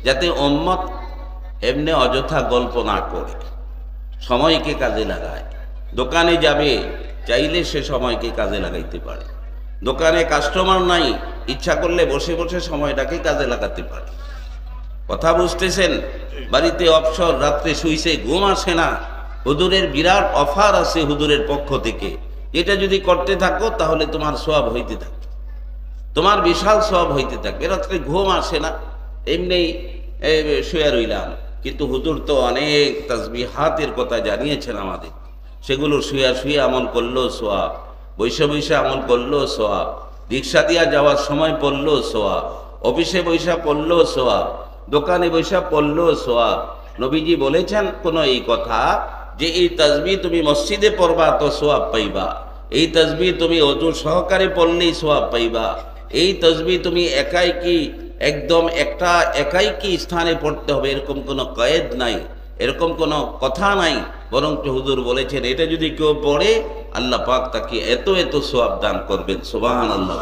যাতে উম্মত এমনি অযথা গল্প না করে, সময়কে কাজে লাগায়। দোকানে যাবে, চাইলে সে সময়কে কাজে লাগাইতে পারে। দোকানে কাস্টমার নাই, ইচ্ছা করলে বসে বসে সময়টাকে কাজে লাগাতে পারে। কথা বুঝতেছেন? বাড়িতে অবসর, রাত্রে শুইছে, ঘুম আসে না, হুজুরের বিরাট অফার আছে হুজুরের পক্ষ থেকে, এটা যদি করতে থাকো তাহলে তোমার সওয়াব হইতে থাকবে, তোমার বিশাল সওয়াব হইতে থাকবে। রাত্রে ঘুম আসে না, এমনি শুয়ে রইলাম, কিন্তু হুজুর তো অনেক তাসবিহাতের কথা জানিয়েছেন আমাদের, সেগুলো শুয়া শুয়ে আমল করলেও সওয়াব, বৈশা বৈশা আমল করলেও সওয়াব, রিক্সা দিয়া যাওয়ার সময় পড়লেও সওয়াব, অফিসে বৈশা পড়লেও সওয়াব, দোকানে বৈশা পড়লেও সওয়াব। নবীজি বলেছেন কোন এই কথা যে এই তাসবিহ তুমি মসজিদে পড়বা তো সওয়াব পাইবা, এই তাসবিহ তুমি ওযু সহকারে পড়লেই সওয়াব পাইবা, এই তাসবিহ তুমি একাই কি একদম একটা একাই কি স্থানে পড়তে হবে এরকম কোনো কয়েদ নাই, এরকম কোনো কথা নাই, বরং হুজুর বলেছেন এটা যদি কেউ পড়ে আল্লাহ পাক তাকে এত এত সওয়াব দান করবেন। সুবহানাল্লাহ।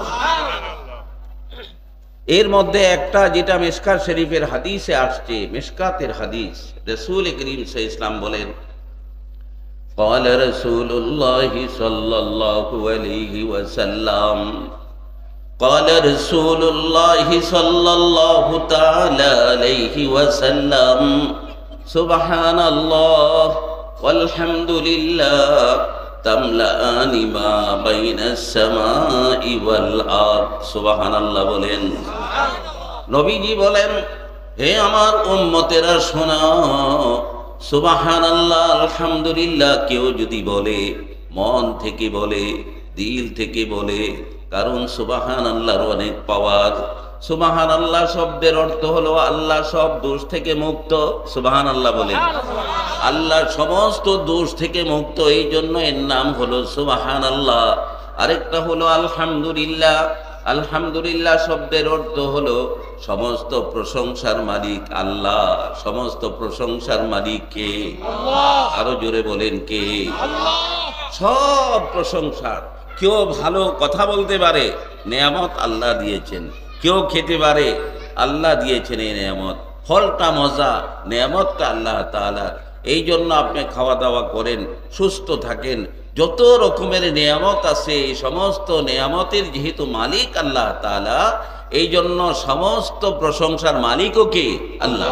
এর মধ্যে একটা যেটা মিশকাত শরীফের হাদিসে আসছে, মিশকাতের হাদিস, রাসূল করিম সাল্লাল্লাহু আলাইহি ওয়াসাল্লাম বলেন, قال رسول الله صلى الله عليه وسلم قال رسول الله صلى الله تعالى عليه وسلم سبحان الله والحمد لله تملأان ما بين السماء والأرض। সুবহান আল্লাহ বলেন। নবীজি বলেন, হে আমার উম্মতেরা শোনো, সুবহানাল্লাহ আলহামদুলিল্লাহ কেউ যদি বলে, মন থেকে বলে, দিল থেকে বলে, কারণ সুবহানাল্লাহর অনেক পাওয়ার। সুবহানাল্লাহ শব্দের অর্থ হলো আল্লাহ সব দোষ থেকে মুক্ত। সুবহানাল্লাহ বলেন। আল্লাহ সমস্ত দোষ থেকে মুক্ত, এই জন্য এর নাম হলো সুবহানাল্লাহ। আরেকটা হলো আলহামদুলিল্লাহ। আলহামদুলিল্লাহ শব্দের অর্থ হলো সমস্ত প্রশংসার মালিক আল্লাহ। সমস্ত প্রশংসার মালিক কে? আল্লাহ। আরো জোরে বলেন কে? আল্লাহ। সব প্রশংসার। কেউ ভালো কথা বলতে পারে, নেয়ামত আল্লাহ দিয়েছেন। কেউ খেতে পারে, আল্লাহ দিয়েছেন এই নেয়ামত। ফলটা মজা, নেয়ামতটা আল্লাহ তাআলার। এই জন্য আপনি খাওয়া দাওয়া করেন, সুস্থ থাকেন, যত রকমের নেয়ামত আছে এই সমস্ত নেয়ামতের যেহেতু মালিক আল্লাহ তাআলা, এই জন্য সমস্ত প্রশংসার মালিকও কে? আল্লাহ।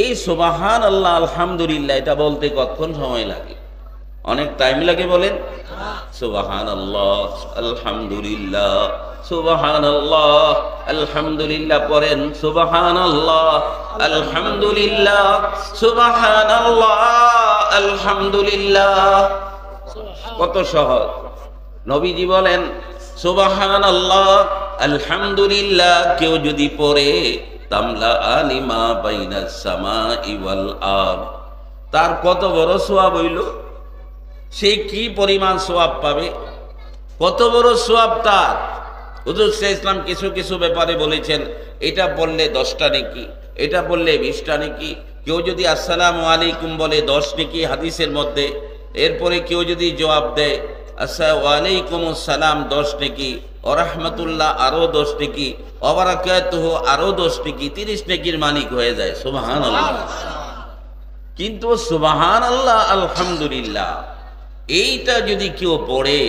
এই সুবহানাল্লাহ আলহামদুলিল্লাহ এটা বলতে কতক্ষণ সময় লাগে? অনেক টাইম লাগে বলেন? সুবহানাল্লাহ আলহামদুলিল্লাহ, সুবহানাল্লাহ আলহামদুলিল্লাহ পড়েন, সুবহানাল্লাহ আলহামদুলিল্লাহ, সুবহানাল্লাহ আলহামদুলিল্লাহ। কত সহজ। নবীজি বলেন সুবহানাল্লাহ আলহামদুলিল্লাহ কেউ যদি পড়ে, তামলাআনি মা বাইনাস সামাই ওয়াল আরদ, তার কত বড় সওয়াব হইল, সে কি পরিমাণ সওয়াব পাবে, কত বড় সওয়াব তার। হুজুর সাল্লাল্লাহু আলাইহি ওয়াসাল্লাম কিছু কিছু ব্যাপারে বলেছেন, এটা বললে 10টা নেকি, এটা বললে 20টা নেকি। কেউ যদি আসসালামু আলাইকুম বলে 10 নেকি হাদিসের মধ্যে, এরপরে কেউ যদি জবাব দেয় আসসালামু আলাইকুম আসসালাম 10 নেকি, ওয়া রাহমাতুল্লাহ আরো 10 নেকি, ওয়া বারাকাতুহু আরো 10 নেকি, 30 নেকির মালিক হয়ে যায়। সুবহানাল্লাহ। কিন্তু সুবহানাল্লাহ আলহামদুলিল্লাহ এইটা যদি কেউ পড়ে,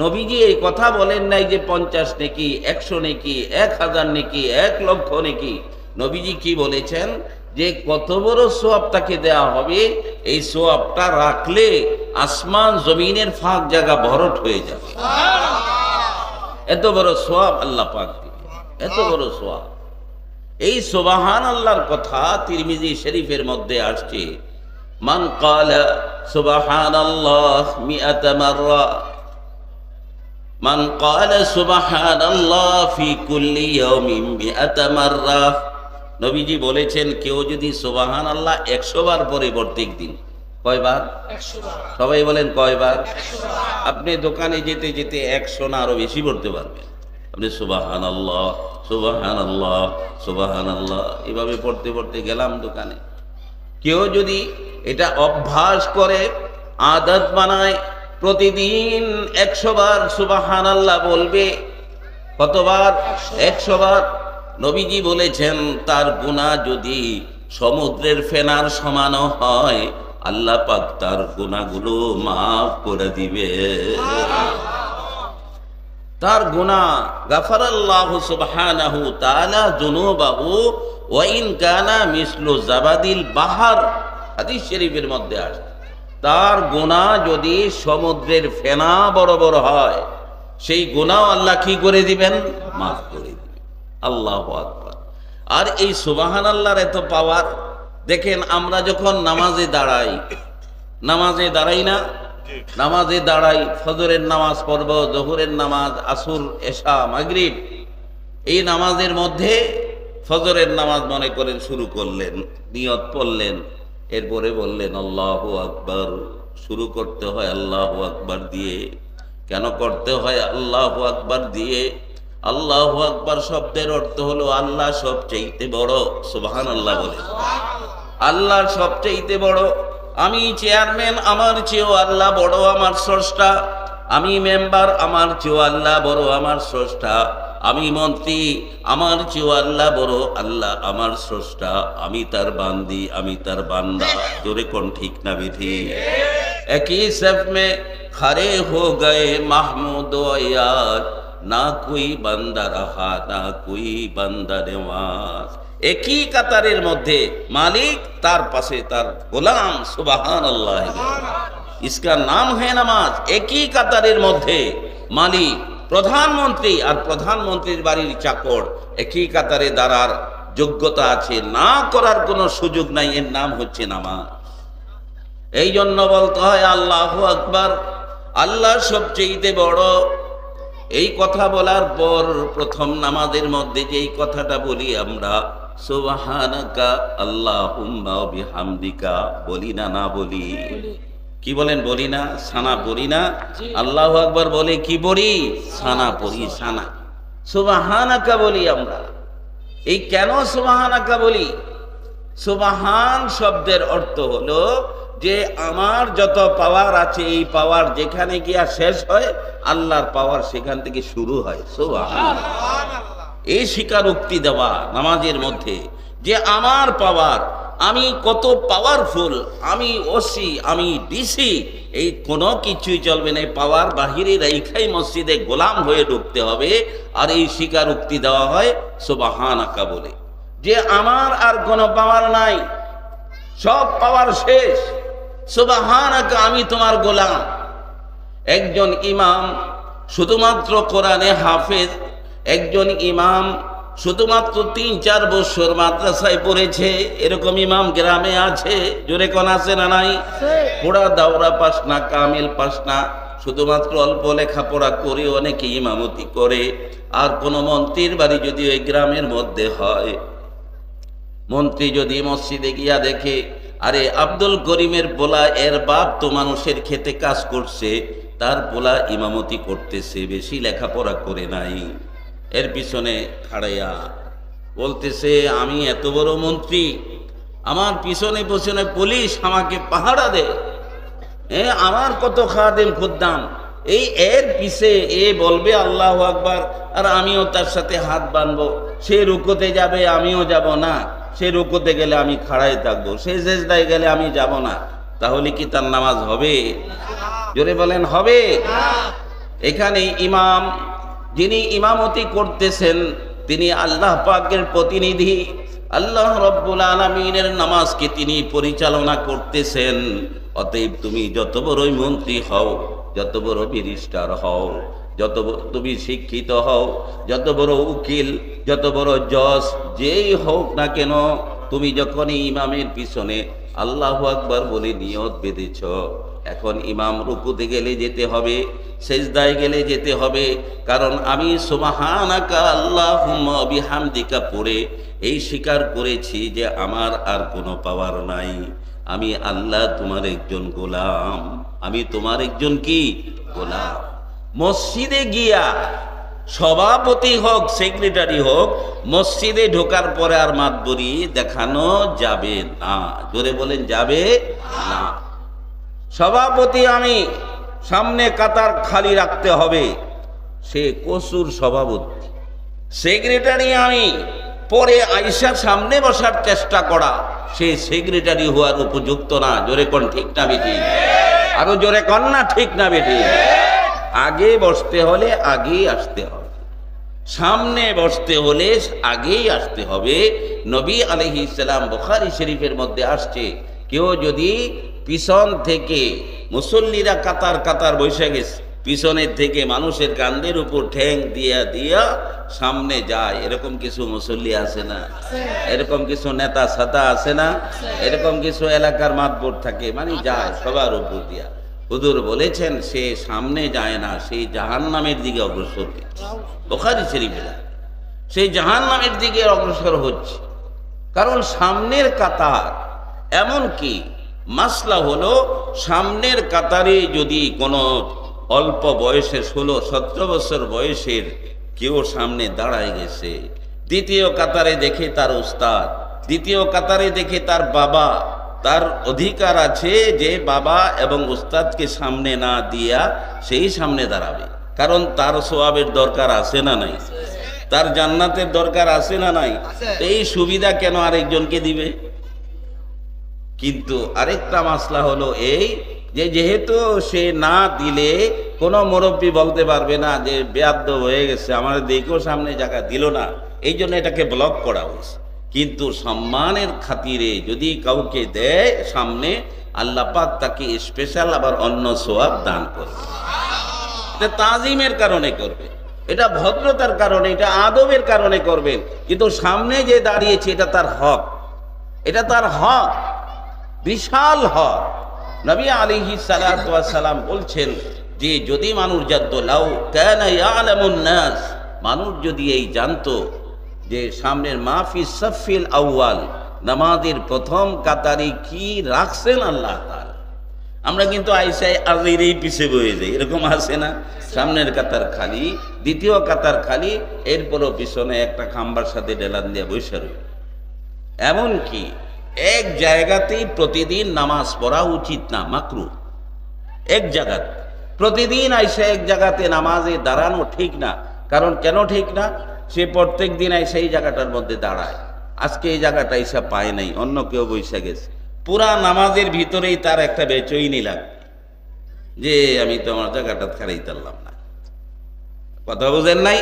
নবীজি এই কথা বলেন নাই যে 50 নেকি, 100 নেকি, 1000 নেকি, 1 লক্ষ নেকি। নবীজি কি বলেছেন যে কত বড় সওয়াব তাকে দেয়া হবে, এই সওয়াবটা রাখলে আসমান জমিনের ফাঁক জায়গা ভরট হয়ে যাবে। এত বড় সওয়াব আল্লাহ পাক দিবেন, এত বড় সওয়াব। এই সুবহানাল্লাহর কথা তিরমিজি শরীফের মধ্যে আসছে, মান ক্বালা সুবহানাল্লাহ মিআতা মাররা, মান ক্বালা সুবহানাল্লাহ ফি কুল্লি ইয়াউমিন মিআতা মাররা। নবীজি বলেছেন কেউ যদি সুবহানাল্লাহ 100 বার পড়ে প্রত্যেক দিন, কয়বার? 100 বার। সবাই বলেন কয়বার? 100 বার। আপনি দোকানে যেতে যেতে 100 না আরো বেশি পড়তে পারবেন। আপনি সুবহানাল্লাহ সুবহানাল্লাহ সুবহানাল্লাহ এভাবে পড়তে পড়তে গেলাম দোকানে। কেউ যদি এটা অভ্যাস করে, আদত বানায়, প্রতিদিন 100 বার সুবহানাল্লাহ বলবে, কতবার? 100 বার। নবীজি বলেছেন তার গুনাহ যদি সমুদ্রের ফেনার সমানও হয় আল্লাহ পাক তার গুনাহগুলো মাফ করে দিবে। তার গুনাহ গাফারাল্লাহু সুবহানাহু তাআলা যুনুবাহু ওয়া ইন কানা মিসলু জাবাদিল বাহার, হাদিস শরীফের মধ্যে আছে তার গুনাহ যদি সমুদ্রের ফেনা বরাবর হয় সেই গুনাহ আল্লাহ কি করে দিবেন? মাফ করে দিবেন। আল্লাহু আকবার। আর এই সুবহানাল্লাহর এত পাওয়ার দেখেন, আমরা যখন নামাজে দাঁড়াই না, নামাজে দাঁড়াই, ফজরের নামাজ পড়ব, জোহরের নামাজ, আসর, এশা, মাগরিব, এই নামাজের মধ্যে ফজরের নামাজ মনে করেন শুরু করলেন, নিয়ত পড়লেন, এরপরে বললেন আল্লাহু আকবার। শুরু করতে হয় আল্লাহু আকবার দিয়ে। কেন করতে হয় আল্লাহু আকবার দিয়ে? আল্লাহু আকবার শব্দের অর্থ হলো আল্লাহ সবচেয়ে বড়। সুবহানাল্লাহ বলে, আল্লাহ সবচেয়ে বড়। আমি চেয়ারম্যান, আমার চেয়েও আল্লাহ বড়, আমার স্রষ্টা। আমি মেম্বার, আমার চেয়েও আল্লাহ বড়, আমার স্রষ্টা। আমি মন্ত্রী, আমার চেয়েও আল্লাহ বড়, আল্লাহ আমার স্রষ্টা। আমি তার বান্দি, আমি তার বান্দা। জোরে কোন ঠিক না বিধি? একই সফ মে খড়ে হো গয়ে মাহমুদ ও ইয়ার, না কোই বান্দা রাহা না কোই বান্দা নেওয়াজ। একই কাতারের মধ্যে মালিক, তার পাশে তার গোলাম। সুবহানাল্লাহ, ইসকা নাম হ্যায় নামাজ। একই কাতারের মধ্যে মালিক, প্রধানমন্ত্রী আর প্রধানমন্ত্রীর বাড়ির চাকর একই কাতারে দাঁড়ার যোগ্যতা আছে, না করার কোনো সুযোগ নাই। এর নাম হচ্ছে নামাজ। এই জন্য বলতে হয় আল্লাহু আকবার, আল্লাহ সবচেয়ে বড়। এই কথা বলার পর প্রথম নামাজের মধ্যে যেই কথাটা বলি আমরা, সুবহানাকা আল্লাহুম্মা ওয়া বিহামদিকা, বলি না? না বলি? কি বলেন? বলি না? সানা পড়ি না? আল্লাহু আকবার বলে কি পড়ি? সানা পড়ি, সানা। সুবহানাকা বলি আমরা। এই কেন সুবহানাকা বলি? সুবহান শব্দের অর্থ হলো যে আমার যত পাওয়ার আছে, এই পাওয়ার যেখানে গিয়া শেষ হয় আল্লাহর পাওয়ার সেখান থেকে শুরু হয়। সুবহানাল্লাহ। এই স্বীকারোক্তি দেওয়া নামাজের মধ্যে যে আমার পাওয়ার, আমি কত পাওয়ারফুল, আমি ওসি, আমি ডিসি, এই কোনো কিছুই চলবে না। এই পাওয়ার বাহিরে রেখাই মসজিদে গোলাম হয়ে ঢুকতে হবে। আর এই স্বীকারোক্তি দেওয়া হয় সুবহানাকা বলে, যে আমার আর কোনো পাওয়ার নাই, সব পাওয়ার শেষ। সুবহানাকা, আমি তোমার গোলাম। একজন ইমাম শুধুমাত্র কোরআনে হাফেজ, একজন ইমাম শুধুমাত্র ৩-৪ বছর মাদ্রাসায় পড়েছে, এরকম ইমাম গ্রামে আছে। জোরে কোন আছে না নাই? পুরা দাওরা পাস না, কামিল পাস না, শুধুমাত্র অল্প লেখাপড়া করে অনেকে ইমামতি করে। আর কোন মন্ত্রীর বাড়ি যদি ওই গ্রামের মধ্যে হয়, মন্ত্রী যদি মসজিদে গিয়া দেখে আরে আব্দুল করিমের পোলা, এর বাপ তো মানুষের খেতে কাজ করছে, তার পোলা ইমামতি করতেছে, বেশি লেখাপড়া করে নাই, এর পিছনে খাড়াইয়া বলতেছে আমি এত বড় মন্ত্রী, আমার পিছনে পিছনে পুলিশ আমাকে পাহারা দেয়, আমার কত খাদেম খুদ্দাম, এই এর পিছে এ বলবে আল্লাহু আকবার আর আমিও তার সাথে হাত বাঁধবো। সে রুকুতে যাবে, আমিও যাব না। সে রুকুতে গেলে আমি খাড়াই থাকবো, সে সেজদায় গেলে আমি যাব না। তাহলে কি তার নামাজ হবে? জোরে বলেন, হবে? এখানে ইমাম যিনি ইমামতি করতেছেন তিনি আল্লাহ পাকের প্রতিনিধি, আল্লাহ রব্বুল আলামিনের নামাজকে তিনি পরিচালনা করতেছেন। অতএব তুমি যত বড়ই মন্ত্রী হও, যত বড় ব্যারিস্টার হও, যত তুমি শিক্ষিত হও, যত বড় উকিল, যত বড় জজ, যেই হোক না কেন, তুমি যখন ইমামের পিছনে আল্লাহু আকবার বলে নিয়ত বেঁধেছ, এখন ইমাম রুকুতে গেলে যেতে হবে, সেজদায় গেলে যেতে হবে। কারণ আমি সুবহানাকা আল্লাহুম্মা বিহামদিকা পড়ে এই স্বীকার করেছি যে আমার আর কোনো পাওয়ার নাই, আমি আল্লাহ তোমার একজন গোলাম, আমি তোমার একজন কি গোলাম। মসজিদে গিয়া সভাপতি হোক, সেক্রেটারি হোক, মসজিদে ঢোকার পরে আর মাতবরি দেখানো যাবে না। জোরে বলেন, যাবে না। সভাপতি আমি, সামনে কাতার খালি রাখতে হবে, সে কসুর সভাপতি। সেক্রেটারি আমি, পরে আয়েশার সামনে বসার চেষ্টা করা, সে সেক্রেটারি হওয়ার উপযুক্ত না। জোরে কোন ঠিক না বেটি? আরো জোরে কন না ঠিক না বেটি? আগে বসতে হলে আগেই আসতে হবে, সামনে বসতে হলে আগেই আসতে হবে। নবী আলাইহিস সালাম বুখারী শরীফের মধ্যে আসছে, কেউ যদি পিছন থেকে, মুসল্লিরা কাতার কাতার বসে গেছে, পিছনের থেকে মানুষের কান্দের উপর ঠ্যাং দিয়া দিয়া সামনে যায়, এরকম কিছু মুসল্লি আছে না? এরকম কিছু নেতা সাতা আছে না? এরকম কিছু এলাকার মাতবর থাকে, মানে যায় সবার উপর দিয়া। হুজুর বলেছেন সে সামনে যায় না, সেই জাহান্নামের দিকে অগ্রসর হচ্ছে। বুখারী শরীফে সেই জাহান্নামের দিকে অগ্রসর হচ্ছে, কারণ সামনের কাতার। এমন কি মাসলা হলো, সামনের কাতারে যদি কোনো অল্প বয়সের 16-17 বছর বয়সের কেউ সামনে দাঁড়ায় গেছে, দ্বিতীয় কাতারে দেখে তার উস্তাদ, দ্বিতীয় কাতারে দেখে তার বাবা, তার অধিকার আছে যে বাবা এবং উস্তাদকে সামনে না দিয়া সেই সামনে দাঁড়াবে, কারণ তার সওয়াবের দরকার আছে না নাই? তার জান্নাতের দরকার আছে না নাই? এই সুবিধা কেন আরেকজনকে দিবে? কিন্তু আরেকটা মাসলা হলো এই যে, যেহেতু সে না দিলে কোনো মুরব্বী বলতে পারবে না যে বেয়াদ্দব হয়ে গেছে, আমার দেখেও সামনে জায়গা দিল না, এই জন্য এটাকে ব্লক করা হয়েছে। কিন্তু সম্মানের খাতিরে যদি কাউকে দেয় সামনে, আল্লাহ পাক তাকে স্পেশাল আবার অন্য সওয়াব দান করবে। এটা তাজিমের কারণে করবে, এটা ভদ্রতার কারণে, এটা আদবের কারণে করবেন। কিন্তু সামনে যে দাঁড়িয়েছে এটা তার হক, এটা তার হক, বিশাল হক। নবী আলাইহিস সালাতু ওয়াস সালাম বলছেন যে যদি মানুষ জানতো, লাউ কানা ইয়ালামুন নাস, মানুষ যদি এই জানতো যে সামনের মাহফিস সাফিল আউয়াল, নামাজের প্রথম কাতারে কি রাখছেন আল্লাহ তাআলা। আমরা কিন্তু আয়েশায় আজেরই পিছে বয়ে যাই, এরকম আছে না? সামনের কাতার খালি, দ্বিতীয় কাতার খালি, এরপরও পিছনে একটা খাম্বার সাথে ডেলান দিয়ে বসে রই। এমনকি এক জায়গাতেই প্রতিদিন নামাজ পড়া উচিত না, মাকরু। এক জায়গাতে প্রতিদিন আইসা এক জায়গাতে নামাজে দাঁড়ানো ঠিক না। কারণ কেন ঠিক না? সে প্রত্যেক দিন আইসা এই জায়গাটার মধ্যে দাঁড়ায়, আজকে এই জায়গাটা আইসা পায় নাই, অন্য কেউ বসে গেছে, পুরা নামাজের ভিতরেই তার একটা বেচৈনি লাগে যে আমি তো আমার জায়গাটা খারাই পারলাম না। কথা বুঝেন নাই?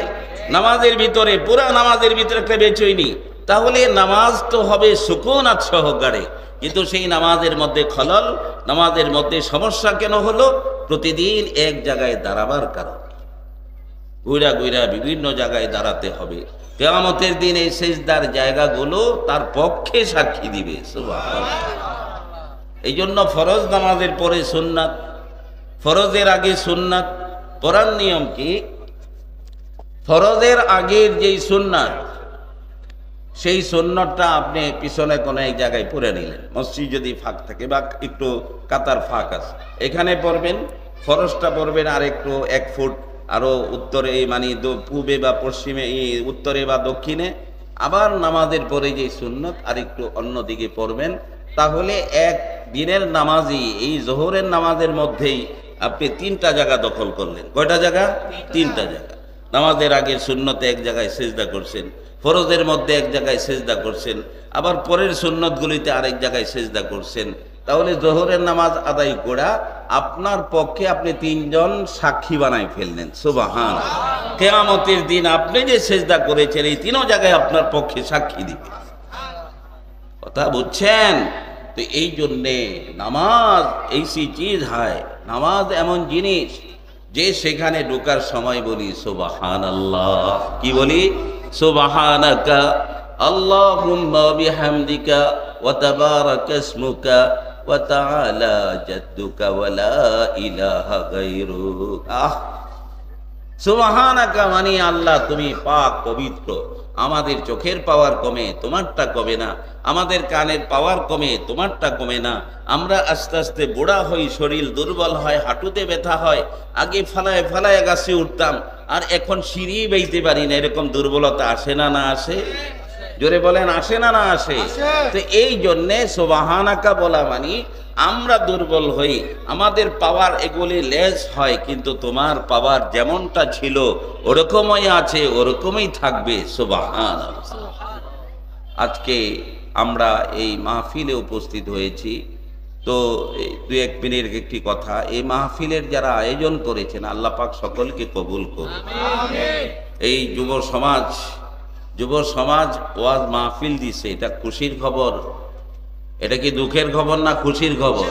নামাজের ভিতরে, পুরা নামাজের ভিতরে একটা বেচৈনি। তাহলে নামাজ তো হবে সুকুনাত সহকারে, কিন্তু সেই নামাজের মধ্যে খলল, নামাজের মধ্যে সমস্যা কেন হলো? প্রতিদিন এক জায়গায় দাঁড়াবার কারণ, ঘুরা ঘুরা বিভিন্ন জায়গায় দাঁড়াতে হবে। কিয়ামতের দিন এই সিজদার জায়গাগুলো তার পক্ষে সাক্ষী দিবে। সুবহানাল্লাহ। এই জন্য ফরজ নামাজের পরে সুন্নাত, ফরজের আগে সুন্নাত। পড়ার নিয়ম কি? ফরজের আগের যেই সুন্নাত, সেই সুন্নতটা আপনি পিছনে কোনো এক জায়গায় পড়ে নিলেন, মসজিদ যদি ফাঁক থাকে বা একটু কাতার ফাঁক আছে, এখানে পড়বেন। ফরজটা পড়বেন আর একটু 1 ফুট আরো উত্তরে, মানে পূবে বা পশ্চিমে, উত্তরে বা দক্ষিণে। আবার নামাজের পরে যে সুন্নত আর একটু অন্যদিকে পড়বেন। তাহলে এক দিনের নামাজই এই জোহরের নামাজের মধ্যেই আপনি 3টা জায়গা দখল করলেন। কয়টা জায়গা? 3টা জায়গা। নামাজের আগের সুন্নতে এক জায়গায় সেজদা করছেন, ফরজের মধ্যে এক জায়গায় সেজদা করছেন, আবার পরের সুন্নতগুলিতে আরেক জায়গায় সেজদা করছেন। তাহলে জোহরের নামাজ আদায় করা আপনার পক্ষে আপনি 3 জন সাক্ষী বানাই ফেললেন। সুবহানাল্লাহ। কিয়ামতের দিন আপনি যে সেজদা করেছেন এই 3 জায়গায় আপনার পক্ষে সাক্ষী দিবে। কথা বুঝছেন? তো এই জন্যে নামাজ এইসি চিজ হয়, নামাজ এমন জিনিস যে সেখানে ঢোকার সময় বলি সুবহানাল্লাহ। কি বলি? সুবহানাকা আল্লাহুম্মা বিহামদিকা ওয়া তাবারাকা ইসমুকা ওয়া তাআলা জাদ্দুকা ওয়া লা ইলাহা গায়রুক। সুবহানাকা মানে আল্লাহ তুমি পাক, পবিত্র। আমাদের চোখের পাওয়ার কমে, তোমারটা কমে না। আমাদের কানের পাওয়ার কমে, তোমারটা কমে না। আমরা আস্তে আস্তে বুড়া হই, শরীর দুর্বল হয়, হাঁটুতে ব্যথা হয়। আগে ফালায় ফালায় গাছে উঠতাম, আর এখন সিঁড়ি বেইতে পারি না। এরকম দুর্বলতা আসে না? না আসে? জোরে বলেন, আসে না? না আসে? তো এই জন্যে সুবহানাকা বলা মানে আমরা দুর্বল হই, আমাদের পাওয়ার এগুলি লেস হয়, কিন্তু তোমার পাওয়ার যেমনটা ছিল ওরকমই আছে, ওরকমই থাকবে। সুবহানাল্লাহ। আজকে আমরা এই মাহফিলে উপস্থিত হয়েছি। তো দু এক মিনিটের একটি কথা, এই মাহফিলের যারা আয়োজন করেছেন আল্লাহ পাক সকলকে কবুল করুন। এই যুব সমাজ ওয়াজ মাহফিল দিছে, এটা খুশির খবর? এটা কি দুঃখের খবর না খুশির খবর?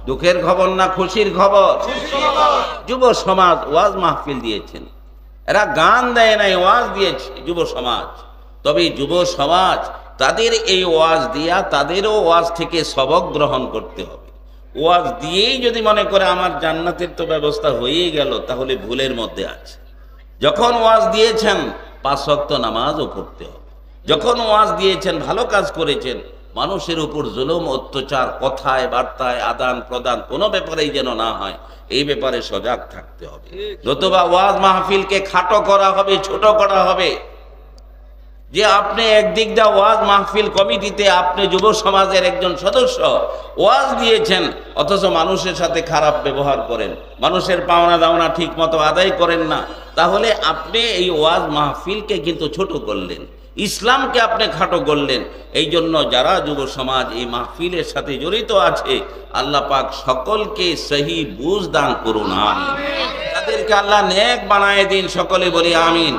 দুঃখের খবর না খুশির খবর? যুব সমাজ ওয়াজ মাহফিল দিয়েছেন, এরা গান দেয় নাই, ওয়াজ দিয়েছে যুব সমাজ। তবে যুব সমাজ তাদের এই ওয়াজ দিয়া তাদেরও ওয়াজ থেকে সবক গ্রহণ করতে হবে। ওয়াজ দিয়েই যদি মনে করে আমার জান্নাতের তো ব্যবস্থা হয়েই গেল, তাহলে ভুলের মধ্যে আছে। যখন ওয়াজ দিয়েছেন 5 ওয়াক্ত নামাজও পড়তে হবে। যখন ওয়াজ দিয়েছেন ভালো কাজ করেছেন, মানুষের উপর জুলুম অত্যাচার কথায় বার্তায় আদান প্রদান কোনো ব্যাপারেই যেন না হয়, এই ব্যাপারে সজাগ থাকতে হবে। নতুবা ওয়াজ মাহফিলকে খাটো করা হবে, ছোট করা হবে। যে আপনি একদিক দা ওয়াজ মাহফিল কমিটিতে আপনি যুব সমাজের একজন সদস্য, ওয়াজ দিয়েছেন, অথচ মানুষের সাথে খারাপ ব্যবহার করেন, মানুষের পাওনা দাওনা ঠিক মতো আদায় করেন না, তাহলে আপনি এই ওয়াজ মাহফিলকে কিন্তু ছোট করলেন, ইসলামকে আপনি খাটো করলেন। এই জন্য যারা যুব সমাজ এই মাহফিলের সাথে জড়িত আছে, আল্লাহ পাক সকলকে সহি বুঝ দান করুন, আমিন। তাদেরকে আল্লাহ নেক বানায় দিন, সকলে বলি আমিন।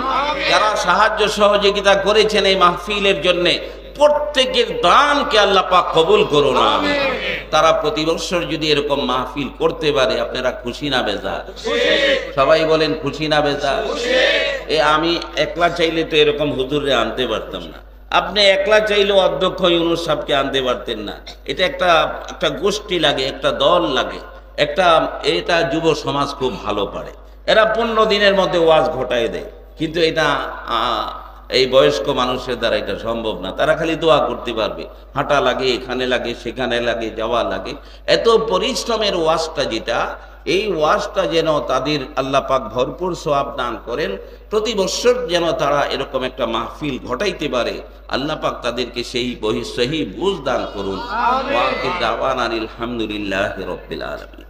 যারা সাহায্য সহযোগিতা করেছেন এই মাহফিলের জন্য, প্রত্যেকের দানকে আল্লাহ পাক কবুল করুন, আমিন। তারা প্রতি বছর যদি এরকম মাহফিল করতে পারে, আপনারা খুশি না বেজার? সবাই বলেন খুশি না বেজার? আমি একলা চাইলে তো এরকম হুজুরে আনতে পারতাম না। আপনি একলা চাইলেও অধ্যক্ষ ইউনুস সাহেবকে আনতে পারতেন না। এটা একটা গোষ্ঠী লাগে, একটা দল লাগে, এটা যুব সমাজ খুব ভালো পারে। এরা 15 দিনের মধ্যে ওয়াজ ঘটায় দেয়, কিন্তু এটা এই বয়স্ক মানুষের দ্বারা এটা সম্ভব না। তারা খালি দোয়া করতে পারবে, হাঁটা লাগে, এখানে লাগে, সেখানে লাগে, যাওয়া লাগে। এত পরিশ্রমের ওয়াজটা যেটা, এই ওয়াজটা যেন তাদের আল্লাহ পাক ভরপুর সওয়াব দান করেন। প্রতি বছর যেন তারা এরকম একটা মাহফিল ঘটাইতে পারে, আল্লাহ পাক তাদেরকে সেই সহি বুঝ দান করুন। ওয়া আখির দাওয়ানা আলহামদুলিল্লাহি রাব্বিল আলামিন।